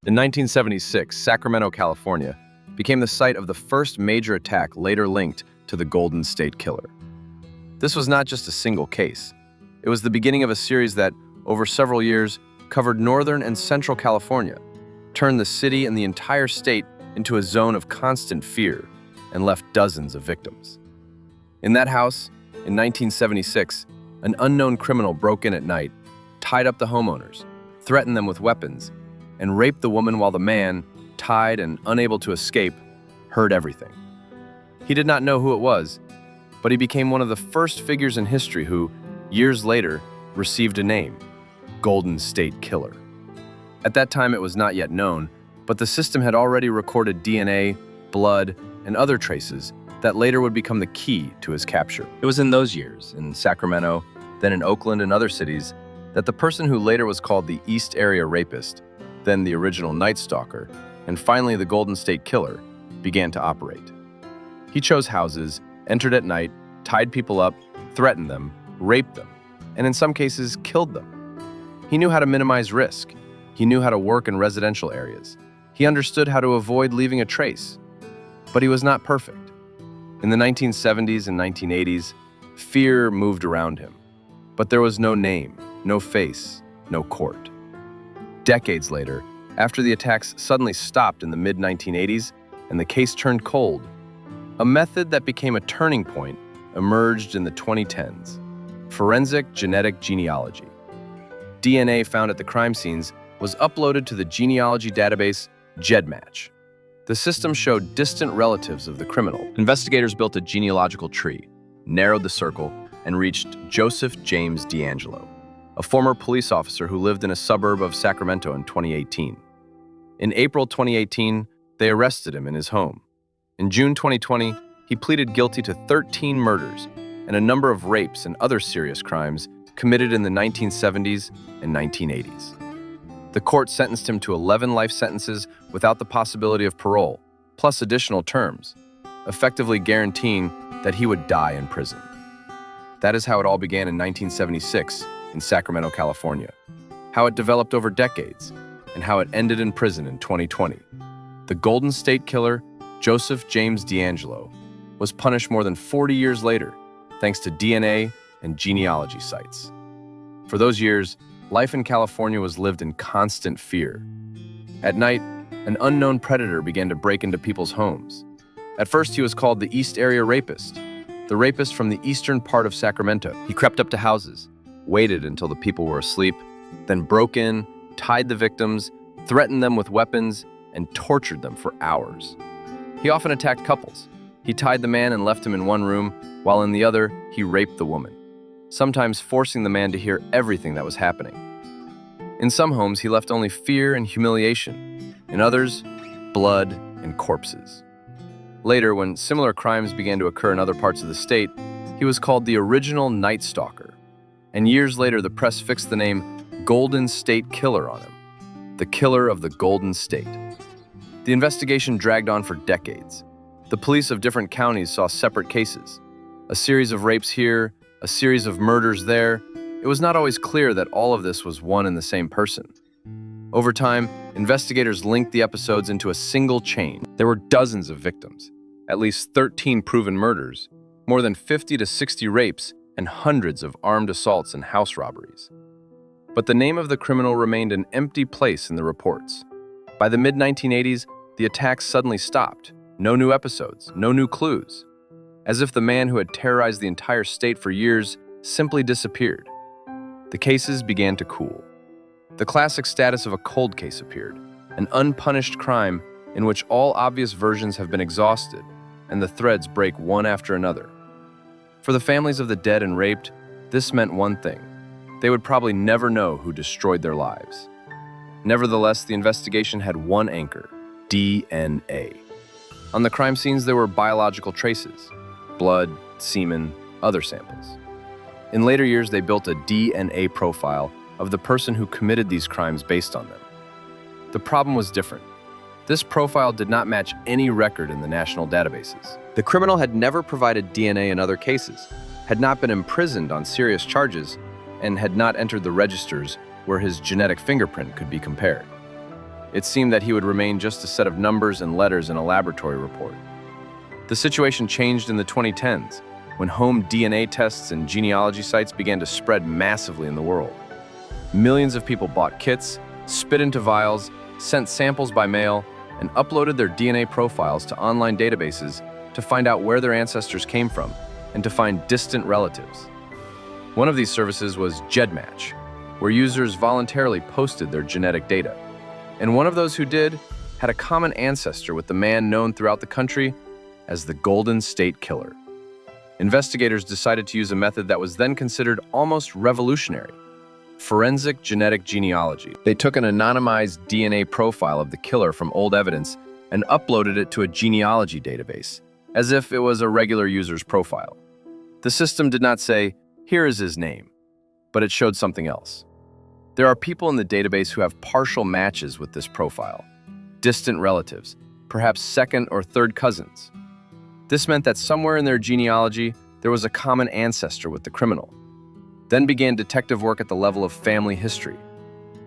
In 1976, Sacramento, California, became the site of the first major attack later linked to the Golden State Killer. This was not just a single case. It was the beginning of a series that, over several years, covered Northern and Central California, turned the city and the entire state into a zone of constant fear, and left dozens of victims. In that house, in 1976, an unknown criminal broke in at night, tied up the homeowners, threatened them with weapons, and raped the woman while the man, tied and unable to escape, heard everything. He did not know who it was, but he became one of the first figures in history who, years later, received a name: Golden State Killer. At that time, it was not yet known, but the system had already recorded DNA, blood, and other traces that later would become the key to his capture. It was in those years, in Sacramento, then in Oakland and other cities, that the person who later was called the East Area Rapist, then the original Night Stalker, and finally the Golden State Killer, began to operate. He chose houses, entered at night, tied people up, threatened them, raped them, and in some cases killed them. He knew how to minimize risk. He knew how to work in residential areas. He understood how to avoid leaving a trace. But he was not perfect. In the 1970s and 1980s, fear moved around him. But there was no name, no face, no court. Decades later, after the attacks suddenly stopped in the mid-1980s and the case turned cold, a method that became a turning point emerged in the 2010s: forensic genetic genealogy. DNA found at the crime scenes was uploaded to the genealogy database GEDmatch. The system showed distant relatives of the criminal. Investigators built a genealogical tree, narrowed the circle, and reached Joseph James DeAngelo, a former police officer who lived in a suburb of Sacramento in 2018. In April 2018, they arrested him in his home. In June 2020, he pleaded guilty to 13 murders and a number of rapes and other serious crimes committed in the 1970s and 1980s. The court sentenced him to 11 life sentences without the possibility of parole, plus additional terms, effectively guaranteeing that he would die in prison. That is how it all began in 1976 in Sacramento, California, how it developed over decades, and how it ended in prison in 2020. The Golden State Killer, Joseph James DeAngelo, was punished more than 40 years later, thanks to DNA and genealogy sites. For those years, life in California was lived in constant fear. At night, an unknown predator began to break into people's homes. At first, he was called the East Area Rapist, the rapist from the eastern part of Sacramento. He crept up to houses, waited until the people were asleep, then broke in, tied the victims, threatened them with weapons, and tortured them for hours. He often attacked couples. He tied the man and left him in one room, while in the other, he raped the woman, sometimes forcing the man to hear everything that was happening. In some homes, he left only fear and humiliation. In others, blood and corpses. Later, when similar crimes began to occur in other parts of the state, he was called the original Night Stalker. And years later, the press fixed the name Golden State Killer on him, the killer of the Golden State. The investigation dragged on for decades. The police of different counties saw separate cases, a series of rapes here, a series of murders there. It was not always clear that all of this was one and the same person. Over time, investigators linked the episodes into a single chain. There were dozens of victims, at least 13 proven murders, more than 50 to 60 rapes, and hundreds of armed assaults and house robberies. But the name of the criminal remained an empty place in the reports. By the mid-1980s, the attacks suddenly stopped. No new episodes, no new clues. As if the man who had terrorized the entire state for years simply disappeared. The cases began to cool. The classic status of a cold case appeared, an unpunished crime in which all obvious versions have been exhausted and the threads break one after another. For the families of the dead and raped, this meant one thing: they would probably never know who destroyed their lives. Nevertheless, the investigation had one anchor: DNA. On the crime scenes, there were biological traces: blood, semen, other samples. In later years, they built a DNA profile of the person who committed these crimes based on them. The problem was different. This profile did not match any record in the national databases. The criminal had never provided DNA in other cases, had not been imprisoned on serious charges, and had not entered the registers where his genetic fingerprint could be compared. It seemed that he would remain just a set of numbers and letters in a laboratory report. The situation changed in the 2010s, when home DNA tests and genealogy sites began to spread massively in the world. Millions of people bought kits, spit into vials, sent samples by mail, and uploaded their DNA profiles to online databases to find out where their ancestors came from and to find distant relatives. One of these services was GEDmatch, where users voluntarily posted their genetic data. And one of those who did had a common ancestor with the man known throughout the country as the Golden State Killer. Investigators decided to use a method that was then considered almost revolutionary: forensic genetic genealogy. They took an anonymized DNA profile of the killer from old evidence and uploaded it to a genealogy database, as if it was a regular user's profile. The system did not say, "Here is his name," but it showed something else. There are people in the database who have partial matches with this profile, distant relatives, perhaps second or third cousins. This meant that somewhere in their genealogy, there was a common ancestor with the criminal. Then began detective work at the level of family history.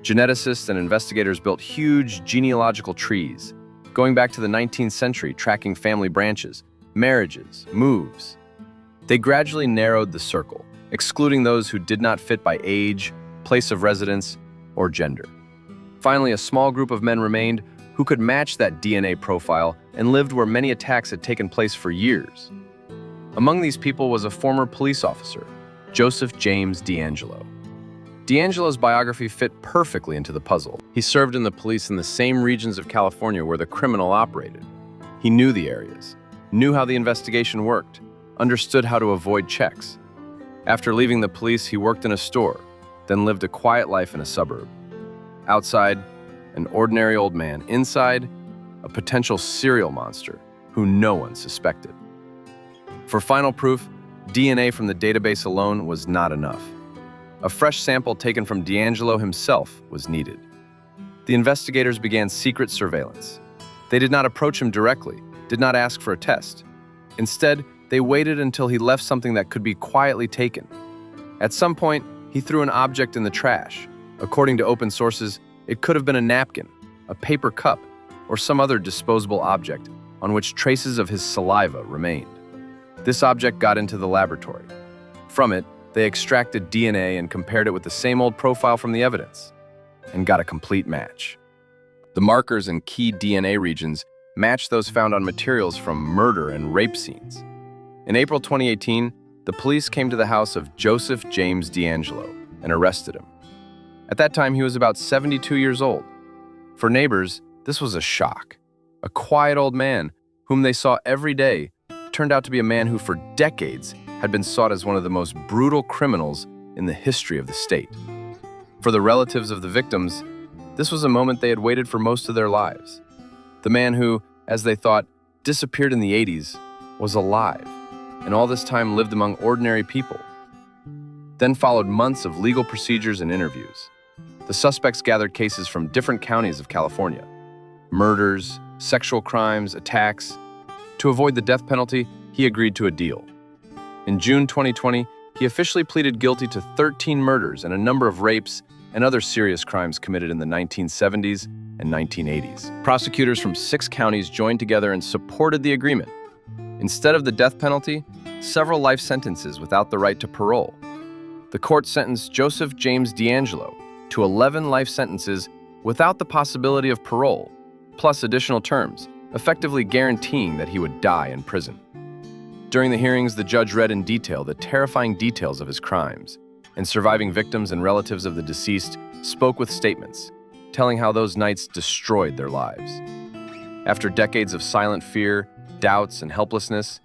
Geneticists and investigators built huge genealogical trees, going back to the 19th century, tracking family branches, marriages, moves. They gradually narrowed the circle, excluding those who did not fit by age, place of residence, or gender. Finally, a small group of men remained who could match that DNA profile and lived where many attacks had taken place for years. Among these people was a former police officer, Joseph James DeAngelo. DeAngelo's biography fit perfectly into the puzzle. He served in the police in the same regions of California where the criminal operated. He knew the areas, knew how the investigation worked, understood how to avoid checks. After leaving the police, he worked in a store, then lived a quiet life in a suburb. Outside, an ordinary old man. Inside, a potential serial monster who no one suspected. For final proof, DNA from the database alone was not enough. A fresh sample taken from DeAngelo himself was needed. The investigators began secret surveillance. They did not approach him directly, did not ask for a test. Instead, they waited until he left something that could be quietly taken. At some point, he threw an object in the trash. According to open sources, it could have been a napkin, a paper cup, or some other disposable object on which traces of his saliva remained. This object got into the laboratory. From it, they extracted DNA and compared it with the same old profile from the evidence, and got a complete match. The markers in key DNA regions matched those found on materials from murder and rape scenes. In April 2018, the police came to the house of Joseph James DeAngelo and arrested him. At that time, he was about 72 years old. For neighbors, this was a shock. A quiet old man, whom they saw every day, turned out to be a man who for decades had been sought as one of the most brutal criminals in the history of the state. For the relatives of the victims, this was a moment they had waited for most of their lives. The man who, as they thought, disappeared in the 80s, was alive, and all this time lived among ordinary people. Then followed months of legal procedures and interviews. The suspects gathered cases from different counties of California: murders, sexual crimes, attacks. To avoid the death penalty, he agreed to a deal. In June 2020, he officially pleaded guilty to 13 murders and a number of rapes and other serious crimes committed in the 1970s and 1980s. Prosecutors from 6 counties joined together and supported the agreement. Instead of the death penalty, several life sentences without the right to parole. The court sentenced Joseph James DeAngelo to 11 life sentences without the possibility of parole, plus additional terms, effectively guaranteeing that he would die in prison. During the hearings, the judge read in detail the terrifying details of his crimes, and surviving victims and relatives of the deceased spoke with statements, telling how those nights destroyed their lives. After decades of silent fear, doubts, and helplessness,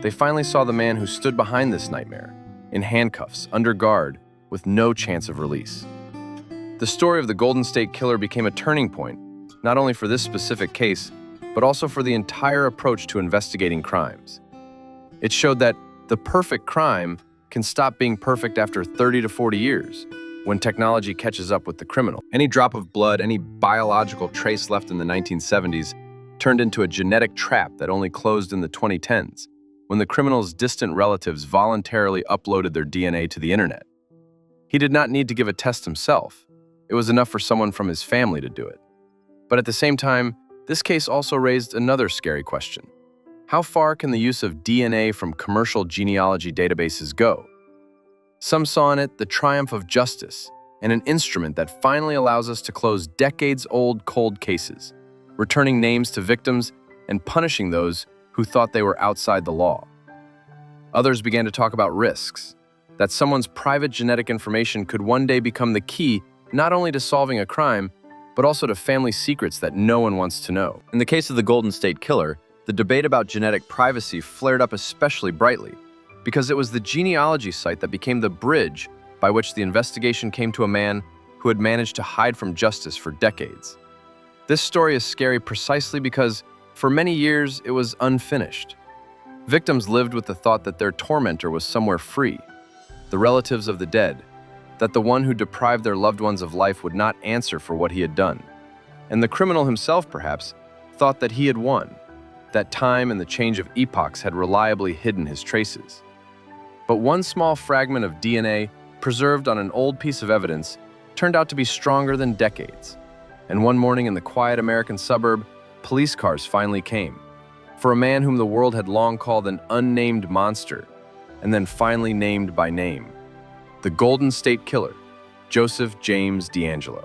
they finally saw the man who stood behind this nightmare, in handcuffs, under guard, with no chance of release. The story of the Golden State Killer became a turning point, not only for this specific case, but also for the entire approach to investigating crimes. It showed that the perfect crime can stop being perfect after 30 to 40 years, when technology catches up with the criminal. Any drop of blood, any biological trace left in the 1970s turned into a genetic trap that only closed in the 2010s, when the criminal's distant relatives voluntarily uploaded their DNA to the internet. He did not need to give a test himself. It was enough for someone from his family to do it. But at the same time, this case also raised another scary question. How far can the use of DNA from commercial genealogy databases go? Some saw in it the triumph of justice and an instrument that finally allows us to close decades-old cold cases, returning names to victims and punishing those who thought they were outside the law. Others began to talk about risks, that someone's private genetic information could one day become the key not only to solving a crime, but also to family secrets that no one wants to know. In the case of the Golden State Killer, the debate about genetic privacy flared up especially brightly, because it was the genealogy site that became the bridge by which the investigation came to a man who had managed to hide from justice for decades. This story is scary precisely because, for many years, it was unfinished. Victims lived with the thought that their tormentor was somewhere free, the relatives of the dead, that the one who deprived their loved ones of life would not answer for what he had done. And the criminal himself, perhaps, thought that he had won, that time and the change of epochs had reliably hidden his traces. But one small fragment of DNA, preserved on an old piece of evidence, turned out to be stronger than decades. And one morning in the quiet American suburb, police cars finally came, for a man whom the world had long called an unnamed monster, and then finally named by name: the Golden State Killer, Joseph James DeAngelo.